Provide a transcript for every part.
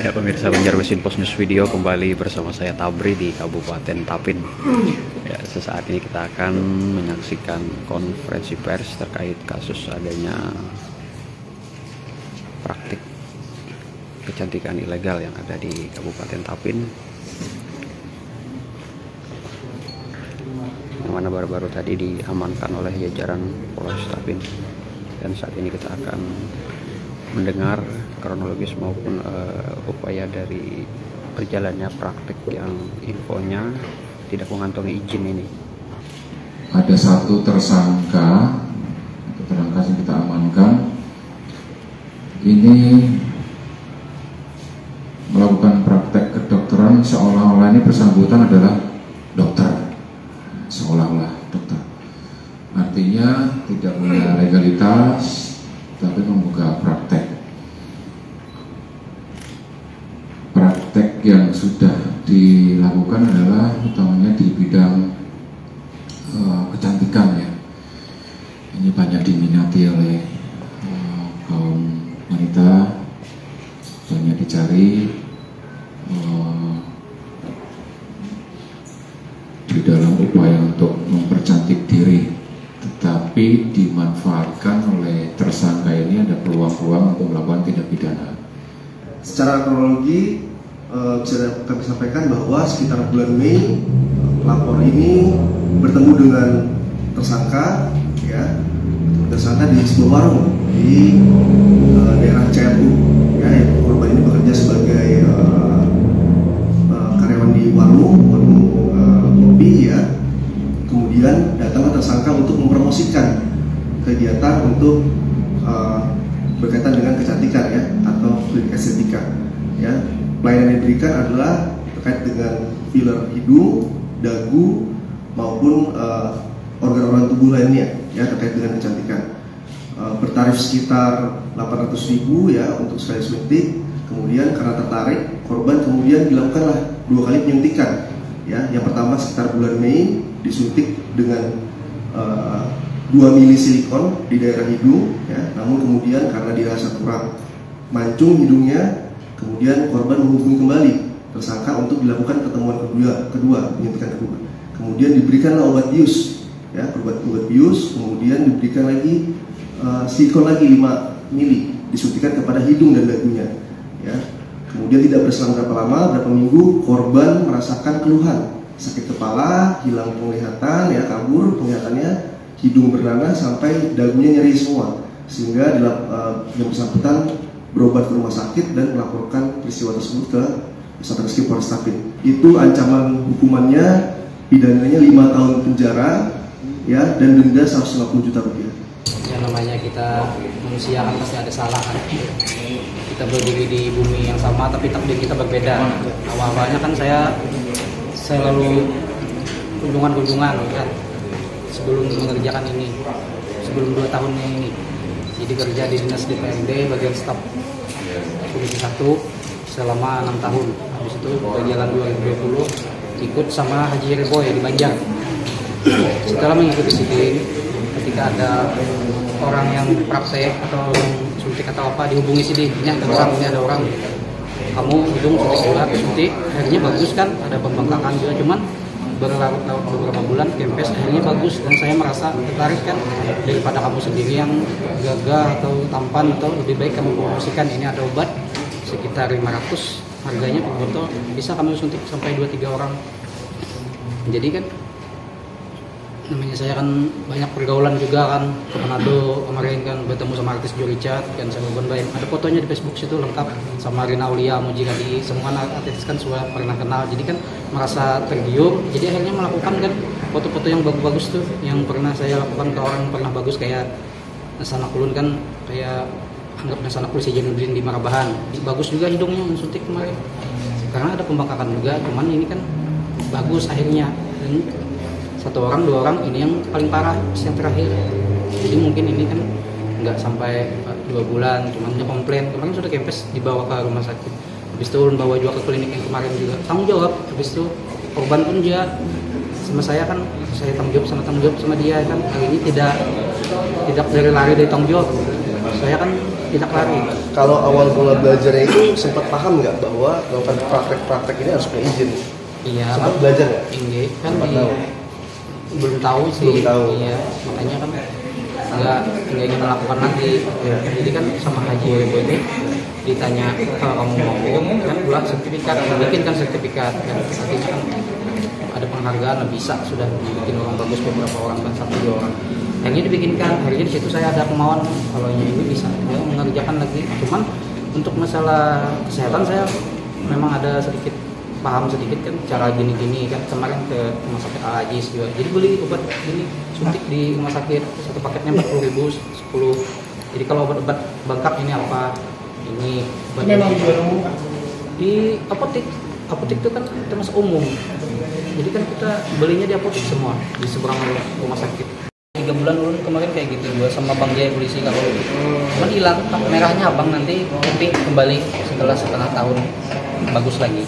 Ya pemirsa Banjarmasin Post News Video, kembali bersama saya Tabri di Kabupaten Tapin. Ya, sesaat ini kita akan menyaksikan konferensi pers terkait kasus adanya praktik kecantikan ilegal yang ada di Kabupaten Tapin, yang mana baru-baru tadi diamankan oleh jajaran Polres Tapin. Dan saat ini kita akan mendengar kronologis maupun upaya dari berjalannya praktik yang infonya tidak mengantongi izin ini. Ada satu tersangka yang kita amankan, ini melakukan praktek kedokteran seolah-olah ini bersangkutan adalah dokter, seolah-olah dokter. Artinya tidak punya legalitas, tapi membuka praktek yang sudah dilakukan adalah utamanya di bidang kecantikan ya. Ini banyak diminati oleh kaum wanita, banyak dicari di dalam upaya untuk mempercantik diri, tetapi dimanfaatkan oleh tersangka ini ada peluang-peluang untuk melakukan tindak pidana. Secara kronologi bisa kami sampaikan bahwa sekitar bulan Mei pelapor ini bertemu dengan tersangka, ya, tersangka di sebuah warung di daerah CRU, ya, korban ini bekerja sebagai karyawan di warung kopi, ya. Kemudian datanglah tersangka untuk mempromosikan kegiatan untuk berkaitan dengan kecantikan, ya, atau klinik estetika, ya. Pelayanan yang diberikan adalah terkait dengan filler hidung, dagu, maupun organ-organ tubuh lainnya, ya, terkait dengan kecantikan. Bertarif sekitar 800.000 ya untuk sekali suntik. Kemudian karena tertarik, korban kemudian dilakukanlah 2 kali penyuntikan, ya. Yang pertama sekitar bulan Mei disuntik dengan 2 mili silikon di daerah hidung, ya. Namun kemudian karena dirasa kurang mancung hidungnya, kemudian korban menghubungi kembali tersangka untuk dilakukan pertemuan kedua, penyuntikan kedua. Kemudian diberikanlah obat bius, ya, obat bius. Kemudian diberikan lagi silikon lagi 5 mili disuntikan kepada hidung dan dagunya, ya. Kemudian tidak berselang berapa lama, berapa minggu, korban merasakan keluhan sakit kepala, hilang penglihatan, ya, kabur penglihatannya, hidung bernanah sampai dagunya nyeri semua, sehingga yang bersangkutan berobat ke rumah sakit dan melaporkan peristiwa tersebut ke Satreskrim Polres Tapin. Itu ancaman hukumannya pidananya 5 tahun penjara, ya, dan denda 150 juta rupiah. Yang namanya kita manusia kan pasti ada salah kan. Kita berdiri di bumi yang sama tapi takdir kita berbeda. Awal-awalnya kan saya selalu kunjungan kan sebelum mengerjakan ini, sebelum 2 tahunnya ini. Jadi kerja di dinas DPRD bagian staf Komisi 1 selama 6 tahun. Habis itu berjalan 2020 ikut sama Haji Reboy di Banjar. Setelah mengikuti sidin, ketika ada orang yang praktek atau suntik atau apa, dihubungi sidin, ini ada orang, kamu hidung suntik, akhirnya bagus kan, ada pembengkakan juga, cuman beberapa bulan kempes akhirnya bagus, dan saya merasa tertarik kan, daripada kamu sendiri yang gagah atau tampan, atau lebih baik kamu promosikan ini ada obat sekitar 500 harganya per botol, bisa kamu suntik sampai 2-3 orang. Jadi kan namanya saya kan banyak pergaulan juga kan, ke Manado kemarin kan bertemu sama artis Jo Richard kan, saya Bayan, ada fotonya di Facebook situ lengkap sama Rina Aulia, Muji Kadi, semua artis kan sudah pernah kenal, jadi kan merasa tergiur, jadi akhirnya melakukan kan foto-foto yang bagus-bagus tuh, yang pernah saya lakukan ke orang pernah bagus, kayak Nasana Kulun kan, kayak anggap Nasana Kulun si Janudin di Marabahan, bagus juga hidungnya suntik kemarin, karena ada pembengkakan juga, cuman ini kan bagus akhirnya. Dan 1 orang 2 orang ini yang paling parah yang terakhir, jadi mungkin ini kan nggak sampai 2 bulan, cuman dia komplain, kemarin sudah kempes dibawa ke rumah sakit, habis itu bawa juga ke klinik yang kemarin juga tanggung jawab, habis itu korban pun dia sama saya kan, saya tanggung jawab sama dia kan, hari ini tidak dari lari dari tanggung jawab, saya kan tidak lari. Kalau awal mula belajarnya itu sempat paham nggak bahwa melakukan praktek-praktek ini harus punya izin? Iya. Sempat belajar nggak? Iya kan Sempat tahu. belum tahu sih. Belum tahu. Iya, makanya kan nggak ingin melakukan lagi. Iya. Jadi kan sama Haji Webo itu ditanya kalau kamu mau kan buat sertifikat, bikin kan sertifikat kan artinya kan ada penghargaan bisa sudah dibikin orang bagus beberapa orang kan 1-2 orang. Akhirnya dibikinkan, akhirnya di situ saya ada kemauan kalau ini bisa ya, mengerjakan lagi. Cuman untuk masalah kesehatan saya memang ada sedikit paham sedikit kan cara gini-gini kan kemarin ke rumah sakit Al-Aziz juga. Jadi beli obat gini suntik di rumah sakit satu paketnya 40.000 10. Jadi kalau obat bengkak ini apa? Ini obat Memang jual umum kan? di apotek. Apotek itu kan termasuk umum. Jadi kan kita belinya di apotek semua di seberang rumah sakit. 3 bulan dulu kemarin kayak gitu gua sama Bang Jaya polisi kalau cuman hilang merahnya abang nanti pink kembali setelah setengah tahun bagus lagi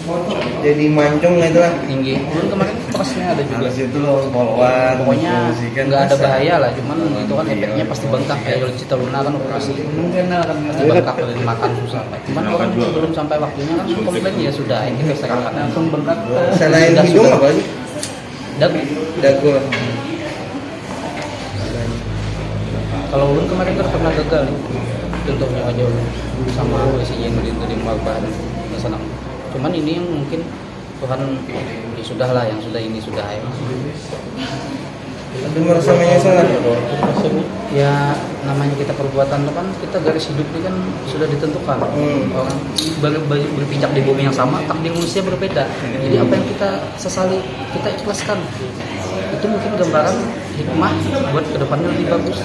Jadi mancung itu lah. tinggi belum kemarin prosesnya ada juga Habis itu lo followan. pokoknya fungsikan nggak ada bisa. bahaya lah cuman itu kan efeknya pasti bengkak kayak kalau Cita Luna kan operasi Mungkin lah kan. pasti bengkak kalau makan susah cuman orang belum sampai waktunya kan komplain ya sudah kita sekarang langsung bengkak Selain sudah, hidung sudah. apa lagi? dagu Dagu lah. kalau ulun kemarin kan pernah gagal contohnya aja ulun sama polisinya itu di Marbahan senang cuman ini yang mungkin Tuhan ya sudah lah yang sudah ini sudah ya Tapi merasa menyesal kan? ya namanya kita perbuatan itu kan kita garis hidup ini kan sudah ditentukan orang berpijak di bumi yang sama takdir manusia berbeda jadi apa yang kita sesali kita ikhlaskan itu mungkin gambaran hikmah buat kedepannya lebih bagus.